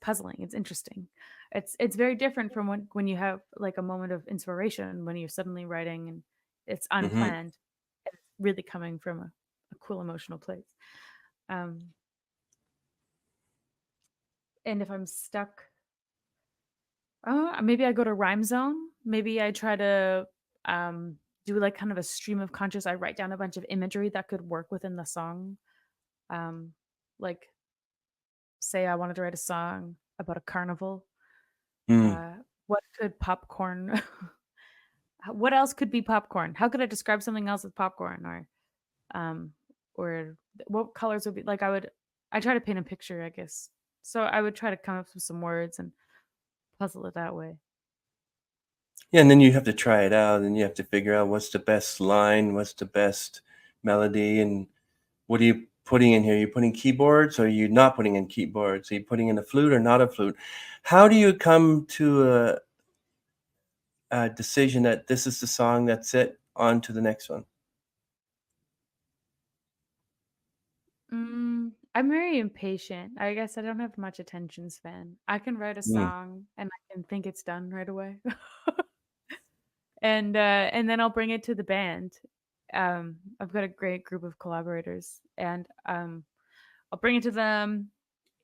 puzzling. It's interesting. It's very different from when you have like a moment of inspiration when you're suddenly writing and it's hmm. unplanned and it's really coming from a cool emotional place. Um, and if I'm stuck, maybe I go to rhyme zone. Maybe I try to um, do like kind of a stream of conscious. I write down a bunch of imagery that could work within the song. Um, like say I wanted to write a song about a carnival. Mm. Uh, what could popcorn? What else could be popcorn? How could I describe something else with popcorn? Um, or what colors would be like? I try to paint a picture, I guess. So I would try to come up with some words and puzzle it that way. Yeah, and then you have to try it out, and you have to figure out what's the best line, what's the best melody, and what are you putting in here? Are you putting keyboards, or are you not putting in keyboards? Are you putting in a flute or not a flute? How do you come to a decision that this is the song, that's it, on to the next one? I'm very impatient. I guess I don't have much attention span. I can write a Mm, song and I can think it's done right away. And then I'll bring it to the band. I've got a great group of collaborators, and I'll bring it to them,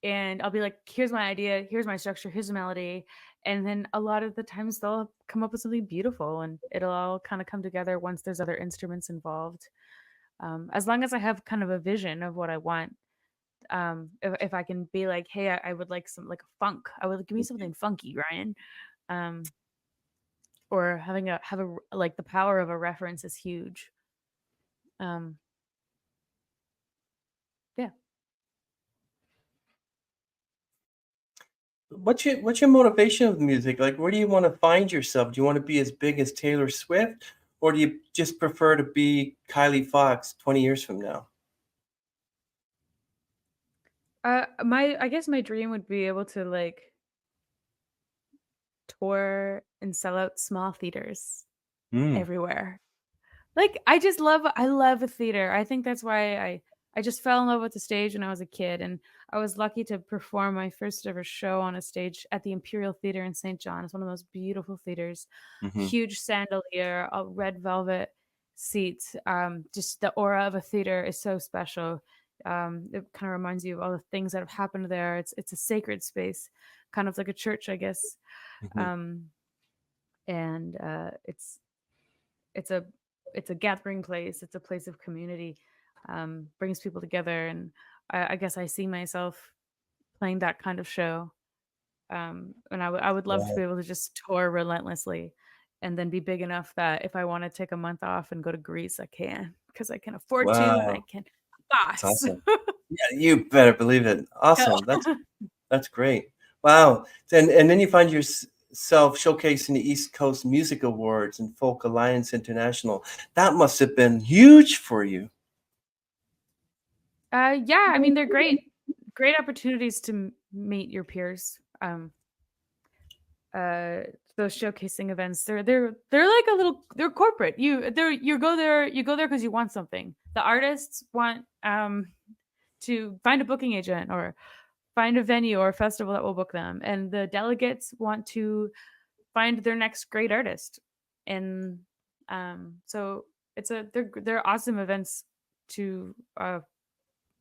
and I'll be like, "Here's my idea. Here's my structure. Here's the melody." And then a lot of the times they'll come up with something beautiful, and it'll all kind of come together once there's other instruments involved. As long as I have kind of a vision of what I want, if I can be like, "Hey, I would like some like a funk. I would give me something funky, Ryan." Um, or have a like the power of a reference is huge. Um, yeah. what's your motivation with music? Like, where do you want to find yourself? Do you want to be as big as Taylor Swift, or do you just prefer to be Kylie Fox 20 years from now? My I guess my dream would be able to like tour and sell out small theaters Mm, everywhere. Like I love a theater. I think that's why I just fell in love with the stage when I was a kid, and I was lucky to perform my first ever show on a stage at the Imperial Theater in St. John. It's one of those beautiful theaters, hmm. huge chandelier, red velvet seats. Just the aura of a theater is so special. It kind of reminds you of all the things that have happened there. It's a sacred space, kind of like a church, I guess. Hmm. Um, and it's a it's a gathering place. It's a place of community, brings people together, and I guess I see myself playing that kind of show. And I would love to be Wow. able to just tour relentlessly, and then be big enough that if I want to take a month off and go to Greece, I can because I can afford to, and I Wow. can That's boss. awesome. Yeah, you better believe it. Awesome. That's great. Wow. And then you find yourself showcasing the East Coast Music Awards and Folk Alliance International. That must have been huge for you. Yeah, I mean they're great opportunities to meet your peers. Uh those showcasing events, they're like a little, they're corporate. You go there because you want something. The artists want to find a booking agent or find a venue or a festival that will book them, and the delegates want to find their next great artist. And so they're awesome events to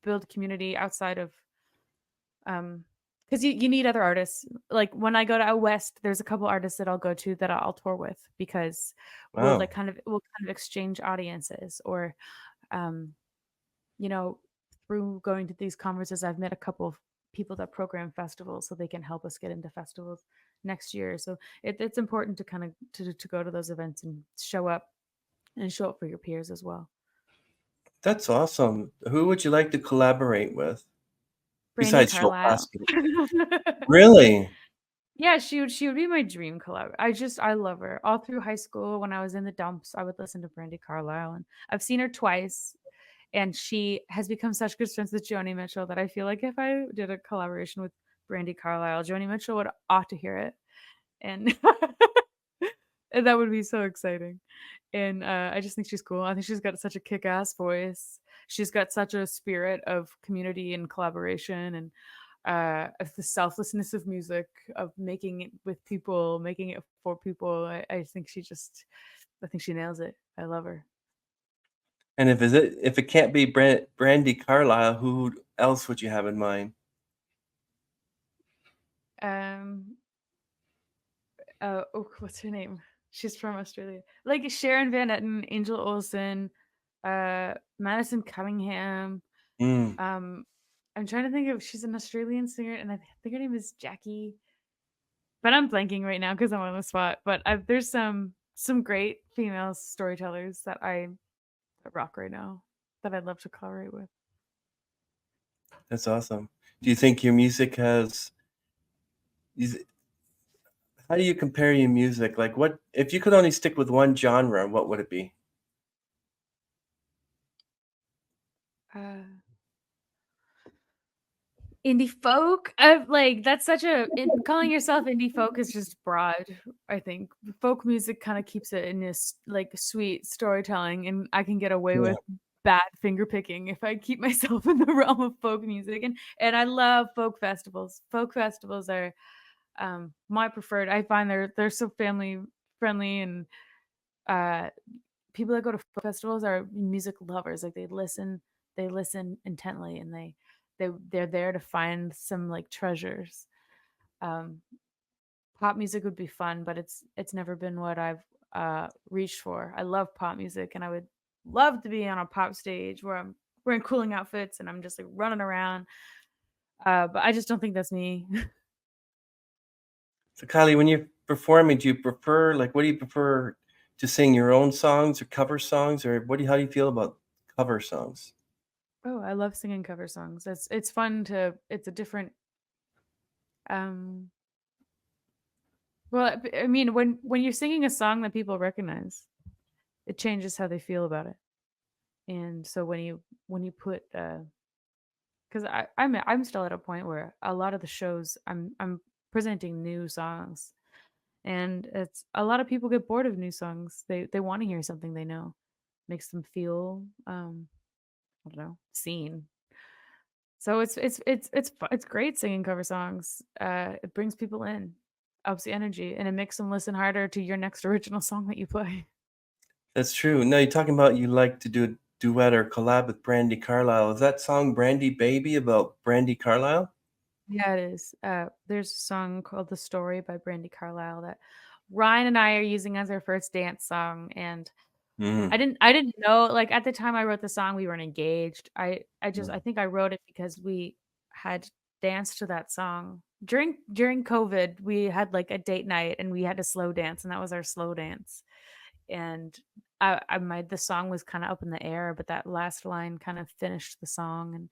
build community outside of because you need other artists. Like when I go to out west, there's a couple artists that I'll go to that I'll tour with because Wow. we'll kind of exchange audiences. Or um you know, through going to these conferences, I've met a couple of people that program festivals, so they can help us get into festivals next year. So it's important to kind of to go to those events and show up for your peers as well. That's awesome. Who would you like to collaborate with Brandy besides Joel Carlisle. Plaskett? Really? Yeah, she would be my dream collab. I love her. All through high school, when I was in the dumps, I would listen to Brandy Carlisle, and I've seen her twice. And she has become such good friends with Joni Mitchell that I feel like if I did a collaboration with Brandy Carlisle, Joni Mitchell would ought to hear it, and and that would be so exciting. And I just think she's cool. I think she's got such a kick-ass voice. She's got such a spirit of community and collaboration, and of the selflessness of music, of making it with people, making it for people. I think I think she nails it. I love her. And if it can't be Brandy Carlisle, who else would you have in mind? Um, what's her name? She's from Australia. Like Sharon Van Etten, Angel Olsen, Madison Cunningham. Mm. Um, I'm trying to think of she's an Australian singer, and I think her name is Jackie. But I'm blanking right now because I'm on the spot. But there's some great female storytellers that rock right now that I'd love to collaborate with. That's awesome. Do you think your music has is how do you compare your music? Like, what if you could only stick with one genre, what would it be? Uh, Indie folk? Like, that's such a calling yourself indie folk is just broad, I think. Folk music kinda keeps it in this, like, sweet storytelling, and I can get away Yeah, with bad finger picking if I keep myself in the realm of folk music, and I love folk festivals. Folk festivals are, my preferred. I find they're so family friendly, and, uh, people that go to folk festivals are music lovers, like, they listen intently, and they're there to find some, like, treasures. Um, Pop music would be fun, but it's never been what I've, reached for. I love pop music, and I would love to be on a pop stage where I'm wearing cooling outfits and I'm just, like, running around, but I just don't think that's me. so Kylie, when you're performing, do you prefer like, what do you prefer to sing your own songs or cover songs, or how do you feel about cover songs? Oh, I love singing cover songs. It's fun to it's a different, um well, I mean, when you're singing a song that people recognize, it changes how they feel about it. And so when you put, because I'm still at a point where a lot of the shows I'm presenting new songs, and it's a lot of people get bored of new songs. They want to hear something they know, makes them feel I don't know, seen. So it's great singing cover songs. It brings people in, ups the energy, and it makes them listen harder to your next original song that you play. That's true. Now you're talking about you like to do a duet or collab with Brandy Carlisle. Is that song Brandy Baby about Brandy Carlisle? Yeah, it is. There's a song called "The Story" by Brandy Carlisle that Ryan and I are using as our first dance song, and Mm. I didn't know, like, at the time I wrote the song, we weren't engaged. Mm. I think I wrote it because we had danced to that song. During COVID, we had, like, a date night, and we had to slow dance, and that was our slow dance. And the song was kinda up in the air, but that last line kind of finished the song, and,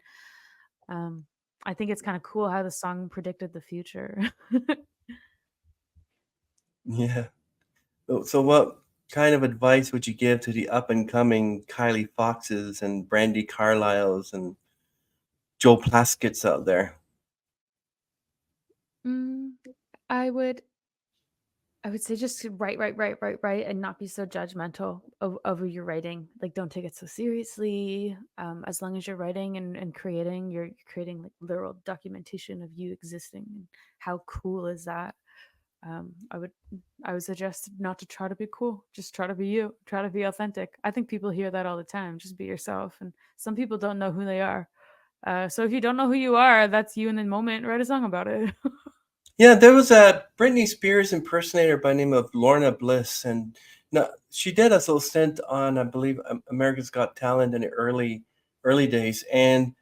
um, I think it's kinda cool how the song predicted the future. Yeah. So what kind of advice would you give to the up and coming Kylie Foxes and Brandy Carlisles and Joe Plaskett's out there? Mm, I would I would say just to write, and not be so judgmental of your writing. Like, don't take it so seriously. As long as you're writing and creating, you're creating like literal documentation of you existing. And how cool is that? I would suggest not to try to be cool. Just try to be you. Try to be authentic. I think people hear that all the time. Just be yourself. And some people don't know who they are. So if you don't know who you are, that's you in the moment. Write a song about it. Yeah, there was a Britney Spears impersonator by the name of Lorna Bliss, and no, she did a little stint on, I believe, America's Got Talent in the early days. And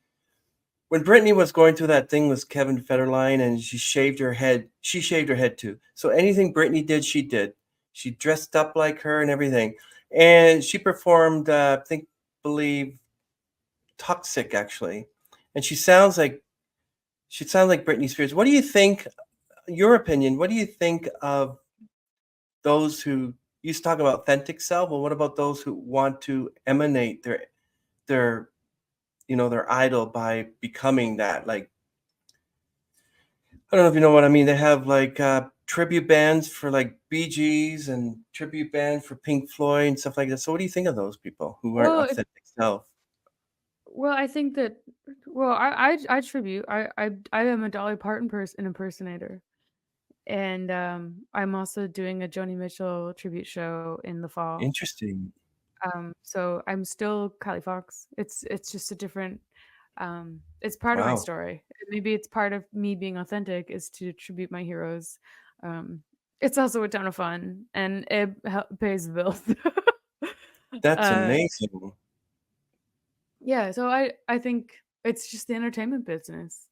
when Britney was going through that thing with Kevin Federline, and she shaved her head too. So anything Britney did, she did. She dressed up like her and everything, and she performed, believe, Toxic actually, and she sounds like Britney Spears. What do you think? Your opinion, what do you think of those who used to talk about authentic self? Well, what about those who want to emanate their their idol by becoming that? Like, I don't know if you know what I mean. They have like tribute bands for like Bee Gees and tribute band for Pink Floyd and stuff like that. So what do you think of those people who aren't Well, authentic self? well, I think that. Well, I tribute. I am a Dolly Parton impersonator, and I'm also doing a Joni Mitchell tribute show in the fall. Interesting. So I'm still Kylie Fox. It's just a different. It's part of my Wow. story. Maybe it's part of me being authentic is to tribute my heroes. It's also a ton of fun, and it pays the bills. That's uh, amazing. yeah, so I think it's just the entertainment business.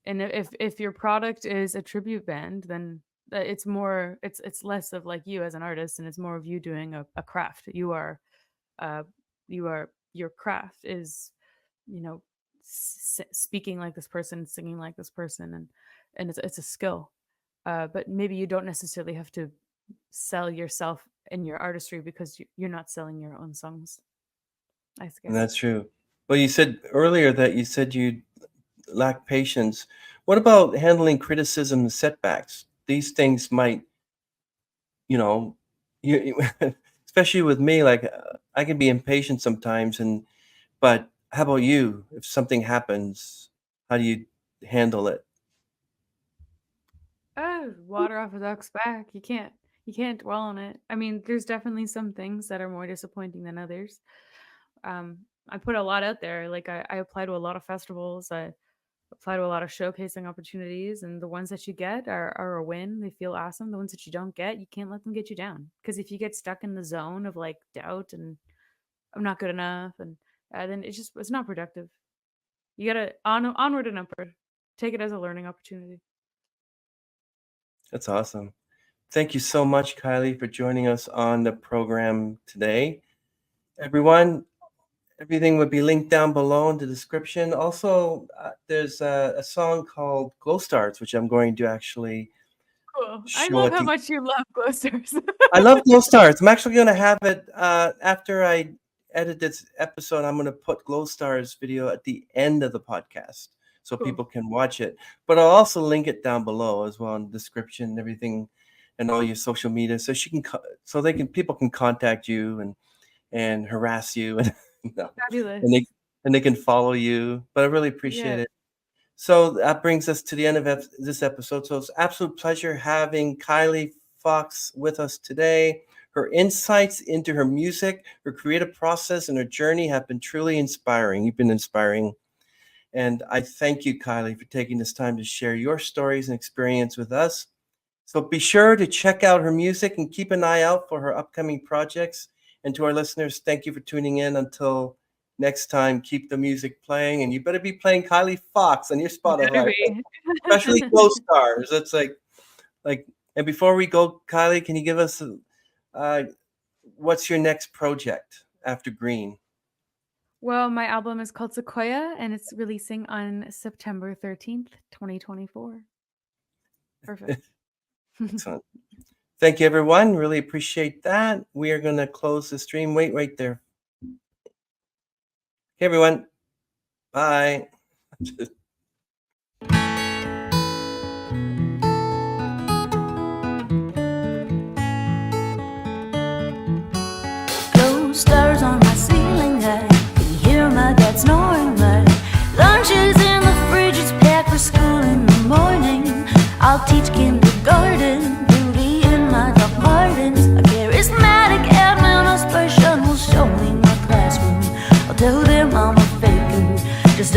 And if your product is a tribute band, then it's more it's less of like you as an artist, and it's more of you doing a craft. Uh your craft is, you know, speaking like this person, singing like this person, and it's a skill. But maybe you don't necessarily have to sell yourself in your artistry because you're not selling your own songs, I And guess. that's true. Well, you said earlier that you said you lack patience. What about handling criticism and setbacks? These things might, you know, especially with me, like I can be impatient sometimes. But how about you? If something happens, how do you handle it? Oh, water off a duck's back. You can't dwell on it. I mean, there's definitely some things that are more disappointing than others. I put a lot out there. Like I apply to a lot of festivals. I apply to a lot of showcasing opportunities, and the ones that you get are a win. They feel awesome. The ones that you don't get, you can't let them get you down. Because if you get stuck in the zone of like doubt and I'm not good enough, and then it's not productive. You gotta onward and upward. Take it as a learning opportunity. That's awesome. Thank you so much, Kylie, for joining us on the program today. Everyone, everything would be linked down below in the description. Also, there's a song called Glow Stars, which I'm going to actually Cool. I show love at how the. much you love glow stars. I love Glow Stars. I'm actually going to have it after I edit this episode. I'm going to put Glow Stars video at the end of the podcast so Cool. people can watch it. But I'll also link it down below as well in the description and everything, and all your social media, so people can contact you and harass you and and Fabulous. they can follow you. But I really appreciate Yeah. it. So that brings us to the end of this episode. So it's an absolute pleasure having Kylie Fox with us today. Her insights into her music, her creative process, and her journey have been truly inspiring. You've been inspiring. And I thank you, Kylie, for taking this time to share your stories and experience with us. So be sure to check out her music and keep an eye out for her upcoming projects. And to our listeners, thank you for tuning in. Until next time, keep the music playing, and you better be playing Kylie Fox on your You better Spotify, be. especially Glow Stars. That's like. And before we go, Kylie, can you give us uh, what's your next project after Green? Well, my album is called Sequoia, and it's releasing on September 13th, 2024. Perfect. Excellent. Thank you, everyone. Really appreciate that. We are going to close the stream. Wait right there. Hey, everyone. Bye. Glow stars on my ceiling, I can hear my dad snoring. My lunch is in the fridge, it's packed for school in the morning. I'll teach kindergarten, do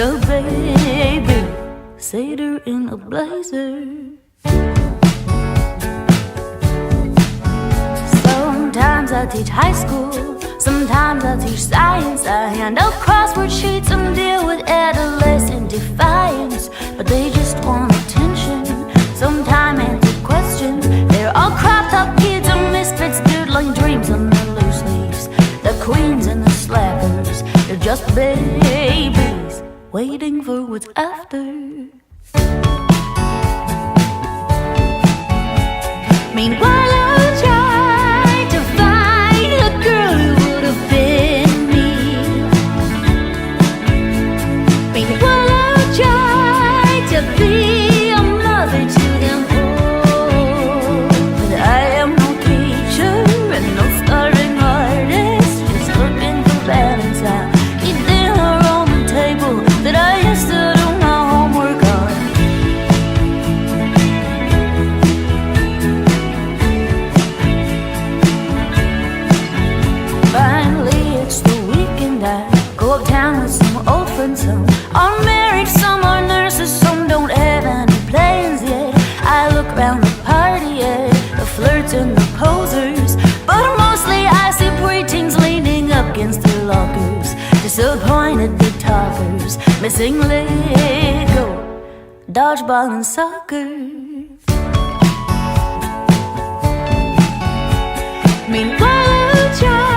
a baby, satyr in a blazer. Sometimes I teach high school, sometimes I teach science. I hand out crossword sheets and deal with adolescent defiance. But they just want attention, sometimes answer questions. They're all cropped up kids and misfits, doodling dreams on their loose leaves. The queens and the slackers, they're just babies waiting for what's after. Meanwhile, I'll try to find a girl who would have been me. Meanwhile, I'll try to be a mother to them all. But I am no teacher and no starving artist, just looking for balance. I'll eat dinner on the table that I used to do my homework on. Finally, it's the weekend. I go uptown with some old friends. Some are married, some are nurses, some don't have any plans yet. I look around the party at the flirts and the posers, but mostly I see preteens leaning up against their lockers, disappointed big talkers, missing Lego, dodgeball and soccer. Meanwhile, I'll try